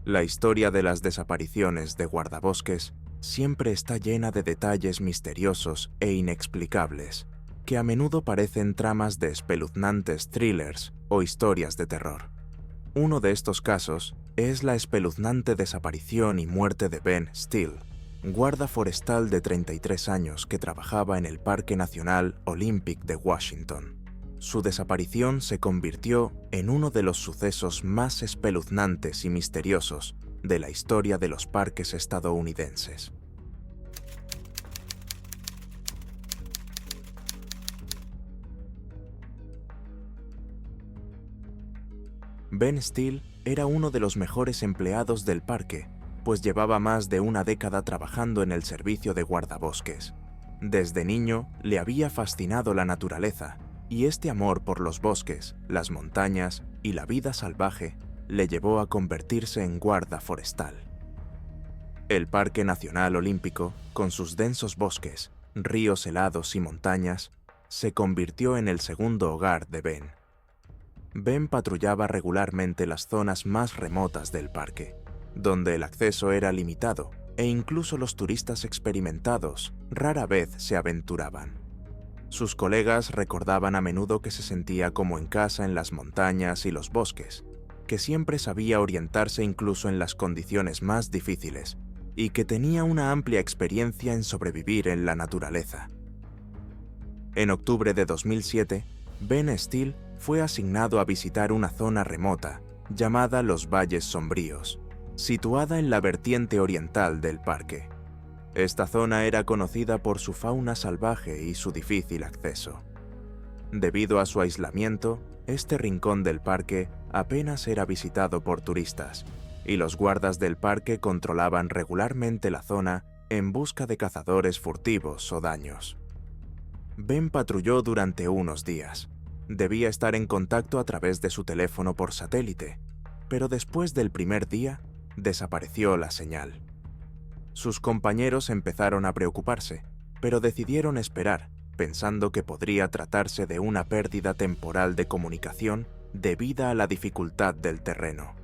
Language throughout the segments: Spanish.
La historia de las desapariciones de guardabosques siempre está llena de detalles misteriosos e inexplicables, que a menudo parecen tramas de espeluznantes thrillers o historias de terror. Uno de estos casos es la espeluznante desaparición y muerte de Ben Steele, guarda forestal de 33 años que trabajaba en el Parque Nacional Olympic de Washington. Su desaparición se convirtió en uno de los sucesos más espeluznantes y misteriosos de la historia de los parques estadounidenses. Ben Steele era uno de los mejores empleados del parque, pues llevaba más de una década trabajando en el servicio de guardabosques. Desde niño le había fascinado la naturaleza, y este amor por los bosques, las montañas y la vida salvaje le llevó a convertirse en guarda forestal. El Parque Nacional Olímpico, con sus densos bosques, ríos helados y montañas, se convirtió en el segundo hogar de Ben. Ben patrullaba regularmente las zonas más remotas del parque, donde el acceso era limitado e incluso los turistas experimentados rara vez se aventuraban. Sus colegas recordaban a menudo que se sentía como en casa en las montañas y los bosques, que siempre sabía orientarse incluso en las condiciones más difíciles y que tenía una amplia experiencia en sobrevivir en la naturaleza. En octubre de 2007, Ben Steele fue asignado a visitar una zona remota llamada Los Valles Sombríos, situada en la vertiente oriental del parque. Esta zona era conocida por su fauna salvaje y su difícil acceso. Debido a su aislamiento, este rincón del parque apenas era visitado por turistas, y los guardas del parque controlaban regularmente la zona en busca de cazadores furtivos o daños. Ben patrulló durante unos días. Debía estar en contacto a través de su teléfono por satélite, pero después del primer día, desapareció la señal. Sus compañeros empezaron a preocuparse, pero decidieron esperar, pensando que podría tratarse de una pérdida temporal de comunicación debida a la dificultad del terreno.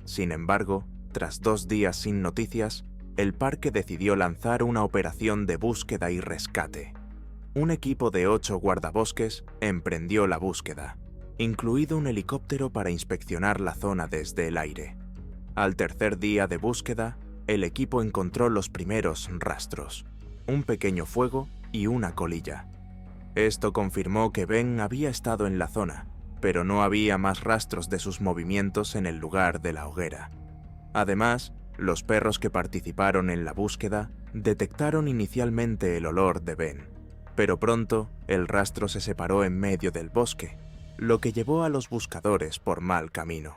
Sin embargo, tras 2 días sin noticias, el parque decidió lanzar una operación de búsqueda y rescate. Un equipo de 8 guardabosques emprendió la búsqueda, incluido un helicóptero para inspeccionar la zona desde el aire. Al tercer día de búsqueda, el equipo encontró los primeros rastros, un pequeño fuego y una colilla. Esto confirmó que Ben había estado en la zona, pero no había más rastros de sus movimientos en el lugar de la hoguera. Además, los perros que participaron en la búsqueda detectaron inicialmente el olor de Ben, pero pronto el rastro se separó en medio del bosque, lo que llevó a los buscadores por mal camino.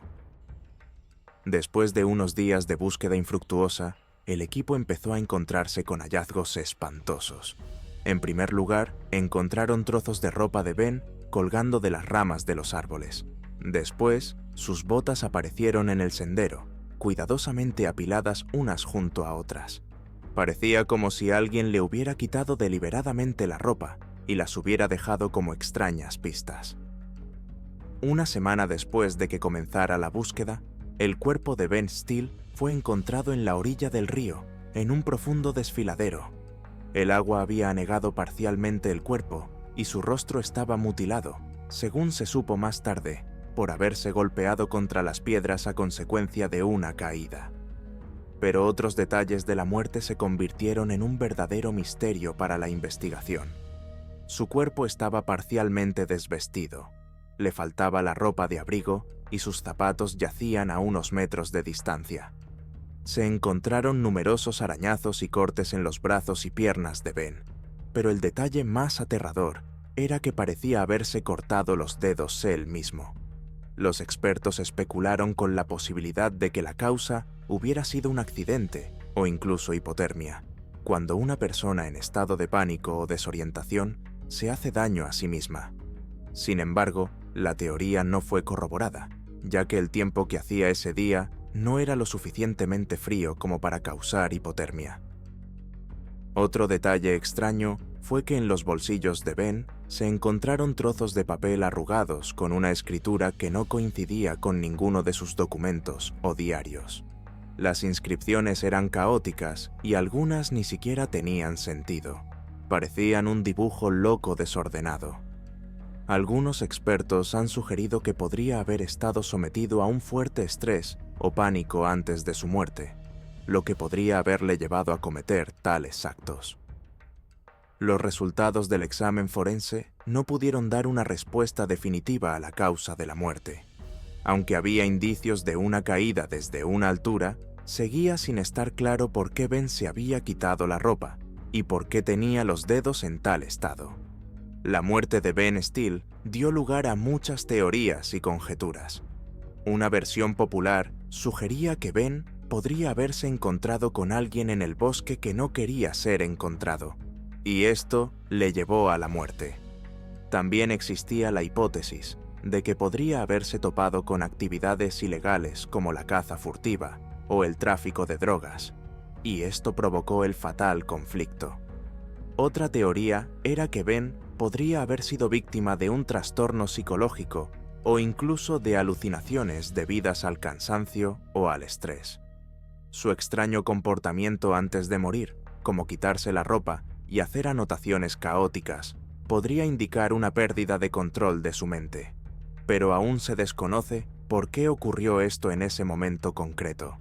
Después de unos días de búsqueda infructuosa, el equipo empezó a encontrarse con hallazgos espantosos. En primer lugar, encontraron trozos de ropa de Ben colgando de las ramas de los árboles. Después, sus botas aparecieron en el sendero, cuidadosamente apiladas unas junto a otras. Parecía como si alguien le hubiera quitado deliberadamente la ropa y las hubiera dejado como extrañas pistas. Una semana después de que comenzara la búsqueda, el cuerpo de Ben Steele fue encontrado en la orilla del río, en un profundo desfiladero. El agua había anegado parcialmente el cuerpo y su rostro estaba mutilado, según se supo más tarde, por haberse golpeado contra las piedras a consecuencia de una caída. Pero otros detalles de la muerte se convirtieron en un verdadero misterio para la investigación. Su cuerpo estaba parcialmente desvestido, le faltaba la ropa de abrigo y sus zapatos yacían a unos metros de distancia. Se encontraron numerosos arañazos y cortes en los brazos y piernas de Ben, pero el detalle más aterrador era que parecía haberse cortado los dedos él mismo. Los expertos especularon con la posibilidad de que la causa hubiera sido un accidente o incluso hipotermia, cuando una persona en estado de pánico o desorientación se hace daño a sí misma. Sin embargo, la teoría no fue corroborada, ya que el tiempo que hacía ese día no era lo suficientemente frío como para causar hipotermia. Otro detalle extraño fue que en los bolsillos de Ben se encontraron trozos de papel arrugados con una escritura que no coincidía con ninguno de sus documentos o diarios. Las inscripciones eran caóticas y algunas ni siquiera tenían sentido. Parecían un dibujo loco desordenado. Algunos expertos han sugerido que podría haber estado sometido a un fuerte estrés o pánico antes de su muerte, lo que podría haberle llevado a cometer tales actos. Los resultados del examen forense no pudieron dar una respuesta definitiva a la causa de la muerte. Aunque había indicios de una caída desde una altura, seguía sin estar claro por qué Ben se había quitado la ropa y por qué tenía los dedos en tal estado. La muerte de Ben Steele dio lugar a muchas teorías y conjeturas. Una versión popular sugería que Ben podría haberse encontrado con alguien en el bosque que no quería ser encontrado, y esto le llevó a la muerte. También existía la hipótesis de que podría haberse topado con actividades ilegales como la caza furtiva o el tráfico de drogas, y esto provocó el fatal conflicto. Otra teoría era que Ben podría haber sido víctima de un trastorno psicológico o incluso de alucinaciones debidas al cansancio o al estrés. Su extraño comportamiento antes de morir, como quitarse la ropa y hacer anotaciones caóticas, podría indicar una pérdida de control de su mente. Pero aún se desconoce por qué ocurrió esto en ese momento concreto.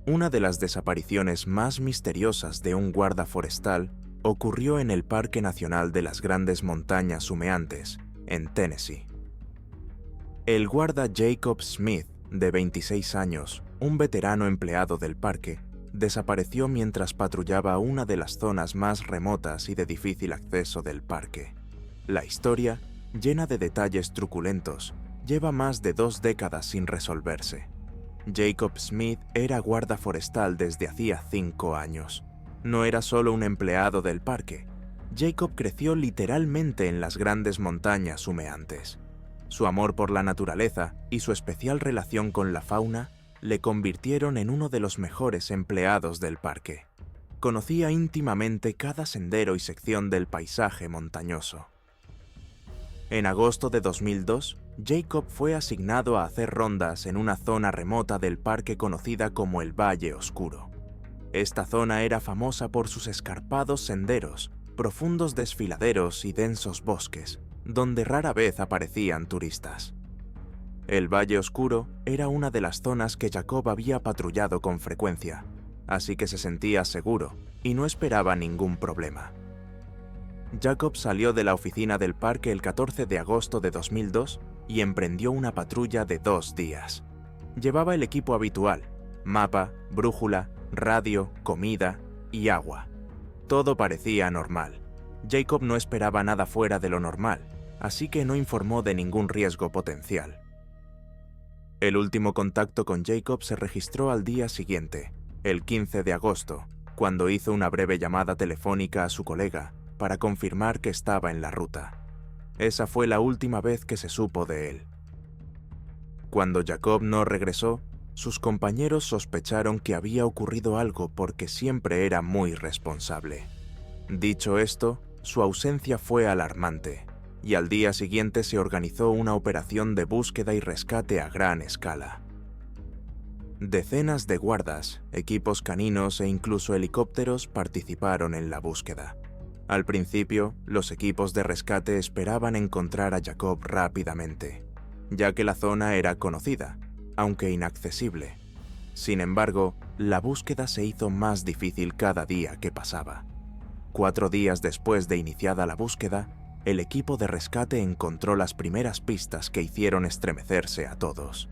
Una de las desapariciones más misteriosas de un guarda forestal ocurrió en el Parque Nacional de las Grandes Montañas Humeantes, en Tennessee. El guarda Jacob Smith, de 26 años, un veterano empleado del parque, desapareció mientras patrullaba una de las zonas más remotas y de difícil acceso del parque. La historia, llena de detalles truculentos, lleva más de 2 décadas sin resolverse. Jacob Smith era guarda forestal desde hacía 5 años. No era solo un empleado del parque. Jacob creció literalmente en las grandes montañas humeantes. Su amor por la naturaleza y su especial relación con la fauna le convirtieron en uno de los mejores empleados del parque. Conocía íntimamente cada sendero y sección del paisaje montañoso. En agosto de 2002, Jacob fue asignado a hacer rondas en una zona remota del parque conocida como el Valle Oscuro. Esta zona era famosa por sus escarpados senderos, profundos desfiladeros y densos bosques, donde rara vez aparecían turistas. El Valle Oscuro era una de las zonas que Jacob había patrullado con frecuencia, así que se sentía seguro y no esperaba ningún problema. Jacob salió de la oficina del parque el 14 de agosto de 2002 y emprendió una patrulla de 2 días. Llevaba el equipo habitual: mapa, brújula, radio, comida y agua. Todo parecía normal. Jacob no esperaba nada fuera de lo normal, así que no informó de ningún riesgo potencial. El último contacto con Jacob se registró al día siguiente, el 15 de agosto, cuando hizo una breve llamada telefónica a su colega para confirmar que estaba en la ruta. Esa fue la última vez que se supo de él. Cuando Jacob no regresó, sus compañeros sospecharon que había ocurrido algo porque siempre era muy responsable. Dicho esto, su ausencia fue alarmante, y al día siguiente se organizó una operación de búsqueda y rescate a gran escala. Decenas de guardas, equipos caninos e incluso helicópteros participaron en la búsqueda. Al principio, los equipos de rescate esperaban encontrar a Jacob rápidamente, ya que la zona era conocida, aunque inaccesible. Sin embargo, la búsqueda se hizo más difícil cada día que pasaba. 4 días después de iniciada la búsqueda, el equipo de rescate encontró las primeras pistas que hicieron estremecerse a todos.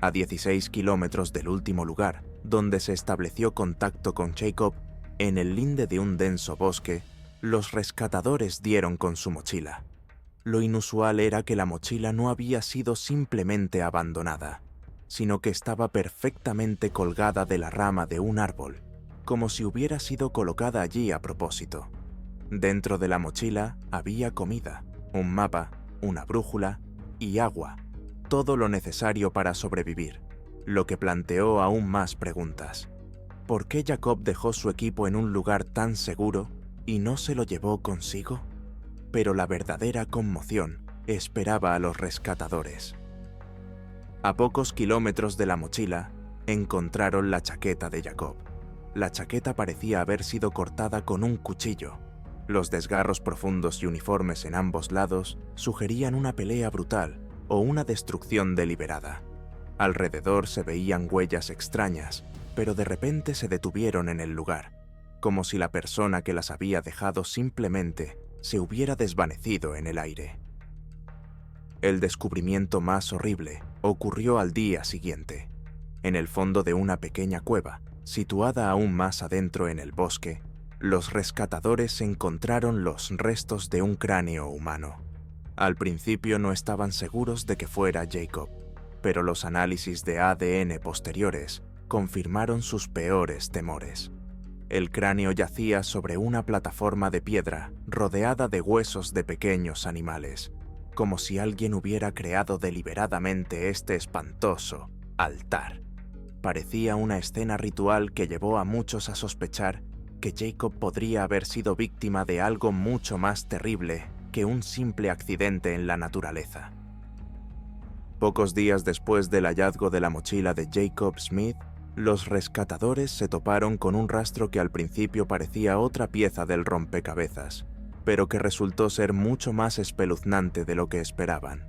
A 16 kilómetros del último lugar, donde se estableció contacto con Jacob, en el linde de un denso bosque, los rescatadores dieron con su mochila. Lo inusual era que la mochila no había sido simplemente abandonada, sino que estaba perfectamente colgada de la rama de un árbol, como si hubiera sido colocada allí a propósito. Dentro de la mochila había comida, un mapa, una brújula y agua, todo lo necesario para sobrevivir, lo que planteó aún más preguntas. ¿Por qué Jacob dejó su equipo en un lugar tan seguro ¿Y no se lo llevó consigo? Pero la verdadera conmoción esperaba a los rescatadores. A pocos kilómetros de la mochila, encontraron la chaqueta de Jacob. La chaqueta parecía haber sido cortada con un cuchillo. Los desgarros profundos y uniformes en ambos lados sugerían una pelea brutal o una destrucción deliberada. Alrededor se veían huellas extrañas, pero de repente se detuvieron en el lugar, como si la persona que las había dejado simplemente se hubiera desvanecido en el aire. El descubrimiento más horrible ocurrió al día siguiente. En el fondo de una pequeña cueva, situada aún más adentro en el bosque, los rescatadores encontraron los restos de un cráneo humano. Al principio no estaban seguros de que fuera Jacob, pero los análisis de ADN posteriores confirmaron sus peores temores. El cráneo yacía sobre una plataforma de piedra rodeada de huesos de pequeños animales, como si alguien hubiera creado deliberadamente este espantoso altar. Parecía una escena ritual que llevó a muchos a sospechar que Jacob podría haber sido víctima de algo mucho más terrible que un simple accidente en la naturaleza. Pocos días después del hallazgo de la mochila de Jacob Smith, los rescatadores se toparon con un rastro que al principio parecía otra pieza del rompecabezas, pero que resultó ser mucho más espeluznante de lo que esperaban.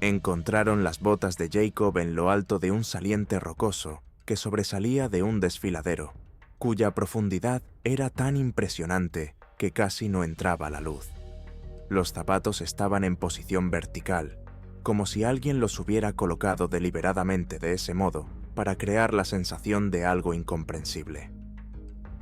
Encontraron las botas de Jacob en lo alto de un saliente rocoso que sobresalía de un desfiladero, cuya profundidad era tan impresionante que casi no entraba la luz. Los zapatos estaban en posición vertical, como si alguien los hubiera colocado deliberadamente de ese modo para crear la sensación de algo incomprensible.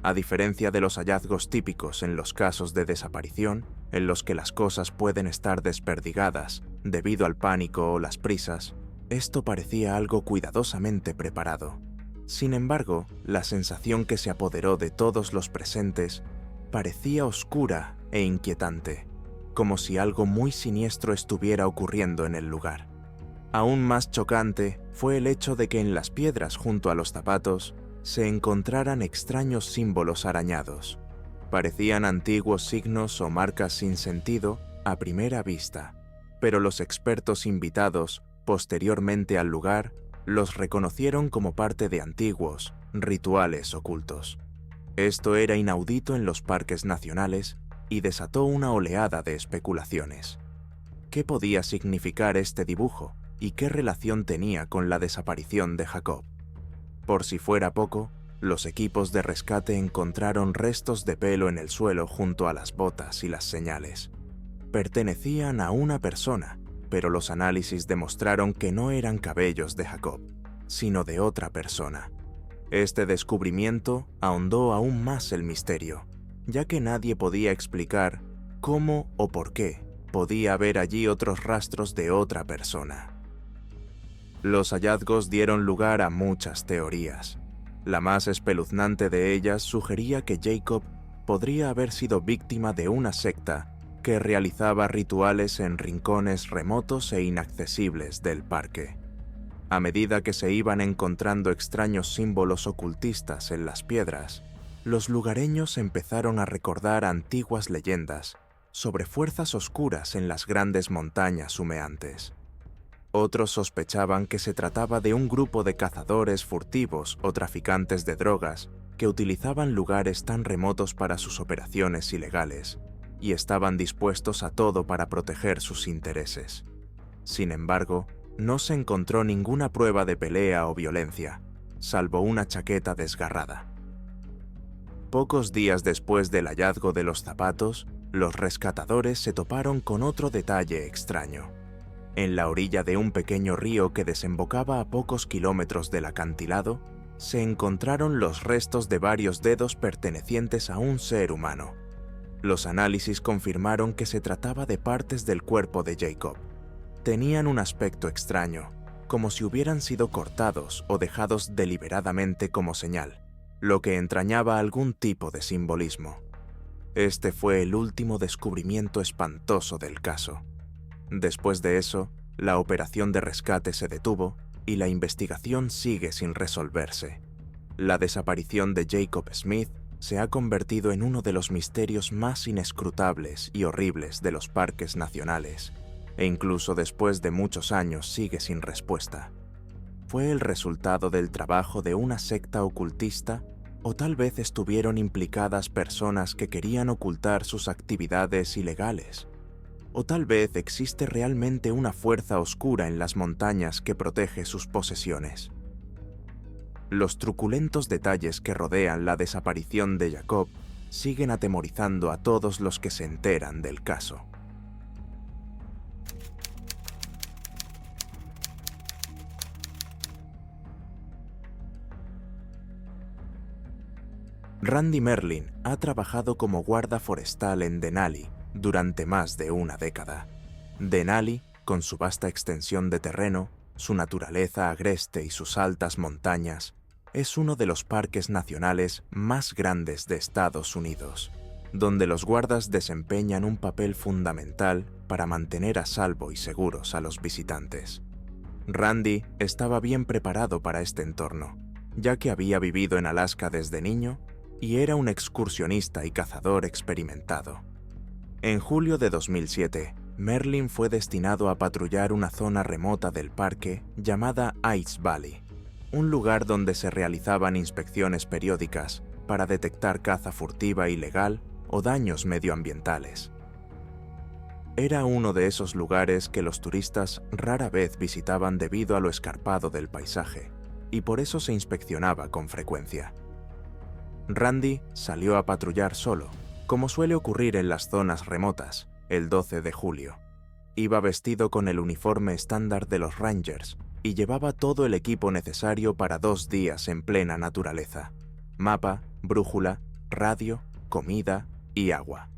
A diferencia de los hallazgos típicos en los casos de desaparición, en los que las cosas pueden estar desperdigadas debido al pánico o las prisas, esto parecía algo cuidadosamente preparado. Sin embargo, la sensación que se apoderó de todos los presentes parecía oscura e inquietante, como si algo muy siniestro estuviera ocurriendo en el lugar. Aún más chocante fue el hecho de que en las piedras junto a los zapatos se encontraran extraños símbolos arañados. Parecían antiguos signos o marcas sin sentido a primera vista, pero los expertos invitados posteriormente al lugar los reconocieron como parte de antiguos rituales ocultos. Esto era inaudito en los parques nacionales y desató una oleada de especulaciones. ¿Qué podía significar este dibujo y qué relación tenía con la desaparición de Jacob? Por si fuera poco, los equipos de rescate encontraron restos de pelo en el suelo junto a las botas y las señales. Pertenecían a una persona, pero los análisis demostraron que no eran cabellos de Jacob, sino de otra persona. Este descubrimiento ahondó aún más el misterio, ya que nadie podía explicar cómo o por qué podía haber allí otros rastros de otra persona. Los hallazgos dieron lugar a muchas teorías. La más espeluznante de ellas sugería que Jacob podría haber sido víctima de una secta que realizaba rituales en rincones remotos e inaccesibles del parque. A medida que se iban encontrando extraños símbolos ocultistas en las piedras, los lugareños empezaron a recordar antiguas leyendas sobre fuerzas oscuras en las grandes montañas humeantes. Otros sospechaban que se trataba de un grupo de cazadores furtivos o traficantes de drogas que utilizaban lugares tan remotos para sus operaciones ilegales y estaban dispuestos a todo para proteger sus intereses. Sin embargo, no se encontró ninguna prueba de pelea o violencia, salvo una chaqueta desgarrada. Pocos días después del hallazgo de los zapatos, los rescatadores se toparon con otro detalle extraño. En la orilla de un pequeño río que desembocaba a pocos kilómetros del acantilado, se encontraron los restos de varios dedos pertenecientes a un ser humano. Los análisis confirmaron que se trataba de partes del cuerpo de Jacob. Tenían un aspecto extraño, como si hubieran sido cortados o dejados deliberadamente como señal, lo que entrañaba algún tipo de simbolismo. Este fue el último descubrimiento espantoso del caso. Después de eso, la operación de rescate se detuvo y la investigación sigue sin resolverse. La desaparición de Jacob Smith se ha convertido en uno de los misterios más inescrutables y horribles de los parques nacionales, e incluso después de muchos años sigue sin respuesta. ¿Fue el resultado del trabajo de una secta ocultista? ¿O tal vez estuvieron implicadas personas que querían ocultar sus actividades ilegales? ¿O tal vez existe realmente una fuerza oscura en las montañas que protege sus posesiones? Los truculentos detalles que rodean la desaparición de Jacob siguen atemorizando a todos los que se enteran del caso. Randy Merlin ha trabajado como guarda forestal en Denali durante más de una década. Denali, con su vasta extensión de terreno, su naturaleza agreste y sus altas montañas, es uno de los parques nacionales más grandes de Estados Unidos, donde los guardas desempeñan un papel fundamental para mantener a salvo y seguros a los visitantes. Randy estaba bien preparado para este entorno, ya que había vivido en Alaska desde niño y era un excursionista y cazador experimentado. En julio de 2007, Merlin fue destinado a patrullar una zona remota del parque llamada Ice Valley, un lugar donde se realizaban inspecciones periódicas para detectar caza furtiva ilegal o daños medioambientales. Era uno de esos lugares que los turistas rara vez visitaban debido a lo escarpado del paisaje, y por eso se inspeccionaba con frecuencia. Randy salió a patrullar solo, como suele ocurrir en las zonas remotas, el 12 de julio. Iba vestido con el uniforme estándar de los Rangers y llevaba todo el equipo necesario para 2 días en plena naturaleza: mapa, brújula, radio, comida y agua.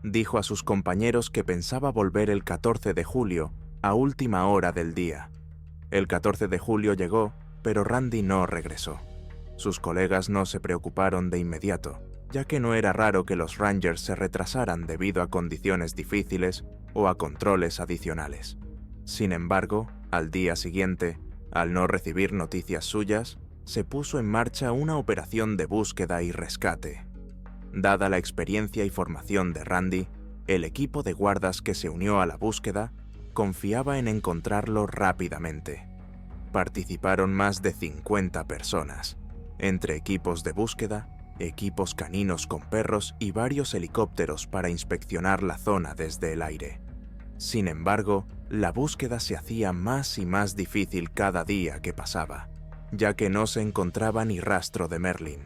Dijo a sus compañeros que pensaba volver el 14 de julio a última hora del día. El 14 de julio llegó, pero Randy no regresó. Sus colegas no se preocuparon de inmediato, ya que no era raro que los Rangers se retrasaran debido a condiciones difíciles o a controles adicionales. Sin embargo, al día siguiente, al no recibir noticias suyas, se puso en marcha una operación de búsqueda y rescate. Dada la experiencia y formación de Randy, el equipo de guardas que se unió a la búsqueda confiaba en encontrarlo rápidamente. Participaron más de 50 personas, entre equipos de búsqueda, equipos caninos con perros y varios helicópteros para inspeccionar la zona desde el aire. Sin embargo, la búsqueda se hacía más y más difícil cada día que pasaba, ya que no se encontraba ni rastro de Merlin.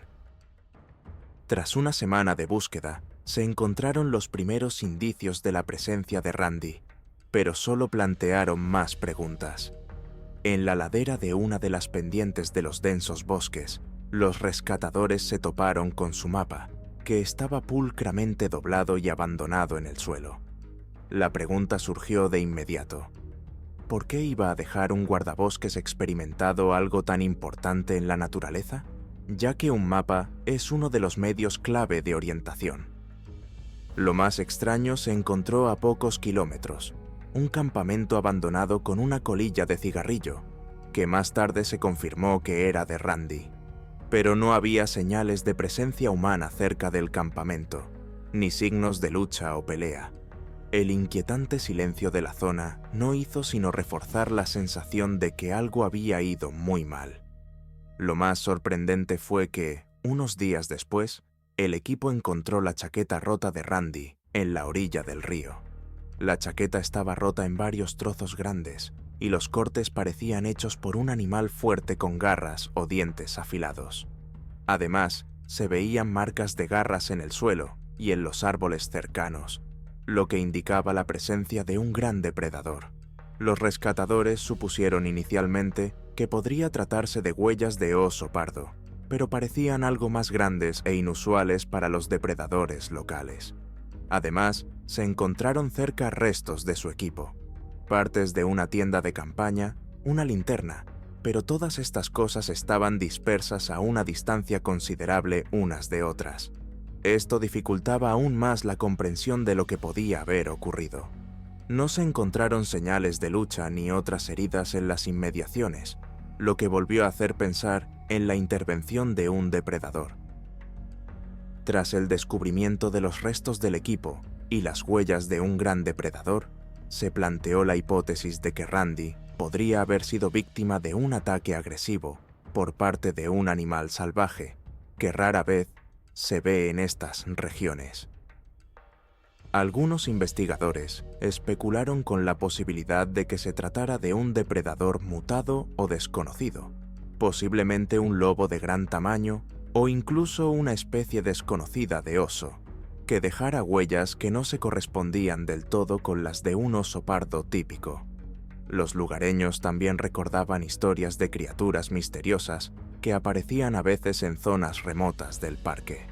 Tras una semana de búsqueda, se encontraron los primeros indicios de la presencia de Randy, pero solo plantearon más preguntas. En la ladera de una de las pendientes de los densos bosques, los rescatadores se toparon con su mapa, que estaba pulcramente doblado y abandonado en el suelo. La pregunta surgió de inmediato: ¿por qué iba a dejar un guardabosques experimentado algo tan importante en la naturaleza? Ya que un mapa es uno de los medios clave de orientación. Lo más extraño se encontró a pocos kilómetros: un campamento abandonado con una colilla de cigarrillo, que más tarde se confirmó que era de Randy. Pero no había señales de presencia humana cerca del campamento, ni signos de lucha o pelea. El inquietante silencio de la zona no hizo sino reforzar la sensación de que algo había ido muy mal. Lo más sorprendente fue que, unos días después, el equipo encontró la chaqueta rota de Randy en la orilla del río. La chaqueta estaba rota en varios trozos grandes, y los cortes parecían hechos por un animal fuerte con garras o dientes afilados. Además, se veían marcas de garras en el suelo y en los árboles cercanos, lo que indicaba la presencia de un gran depredador. Los rescatadores supusieron inicialmente que podría tratarse de huellas de oso pardo, pero parecían algo más grandes e inusuales para los depredadores locales. Además, se encontraron cerca restos de su equipo, partes de una tienda de campaña, una linterna, pero todas estas cosas estaban dispersas a una distancia considerable unas de otras. Esto dificultaba aún más la comprensión de lo que podía haber ocurrido. No se encontraron señales de lucha ni otras heridas en las inmediaciones, lo que volvió a hacer pensar en la intervención de un depredador. Tras el descubrimiento de los restos del equipo y las huellas de un gran depredador, se planteó la hipótesis de que Randy podría haber sido víctima de un ataque agresivo por parte de un animal salvaje, que rara vez se ve en estas regiones. Algunos investigadores especularon con la posibilidad de que se tratara de un depredador mutado o desconocido, posiblemente un lobo de gran tamaño o incluso una especie desconocida de oso, que dejara huellas que no se correspondían del todo con las de un oso pardo típico. Los lugareños también recordaban historias de criaturas misteriosas que aparecían a veces en zonas remotas del parque.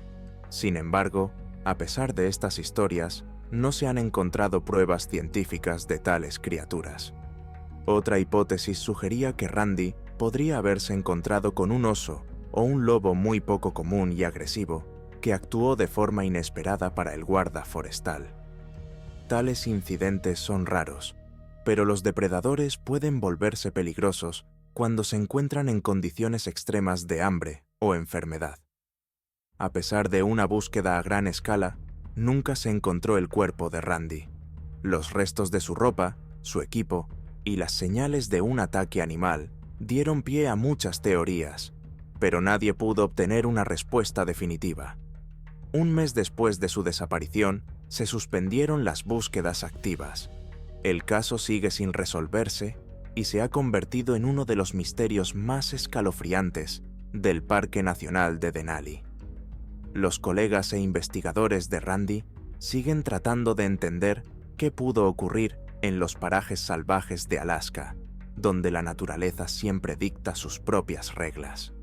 Sin embargo, a pesar de estas historias, no se han encontrado pruebas científicas de tales criaturas. Otra hipótesis sugería que Randy podría haberse encontrado con un oso o un lobo muy poco común y agresivo que actuó de forma inesperada para el guarda forestal. Tales incidentes son raros, pero los depredadores pueden volverse peligrosos cuando se encuentran en condiciones extremas de hambre o enfermedad. A pesar de una búsqueda a gran escala, nunca se encontró el cuerpo de Randy. Los restos de su ropa, su equipo y las señales de un ataque animal dieron pie a muchas teorías, pero nadie pudo obtener una respuesta definitiva. Un mes después de su desaparición, se suspendieron las búsquedas activas. El caso sigue sin resolverse y se ha convertido en uno de los misterios más escalofriantes del Parque Nacional de Denali. Los colegas e investigadores de Randy siguen tratando de entender qué pudo ocurrir en los parajes salvajes de Alaska, donde la naturaleza siempre dicta sus propias reglas.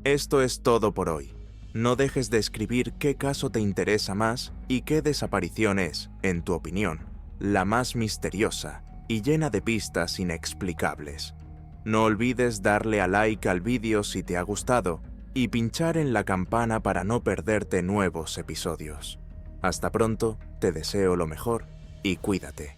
Esto es todo por hoy. No dejes de escribir qué caso te interesa más y qué desaparición es, en tu opinión, la más misteriosa y llena de pistas inexplicables. No olvides darle a like al vídeo si te ha gustado y pinchar en la campana para no perderte nuevos episodios. Hasta pronto, te deseo lo mejor y cuídate.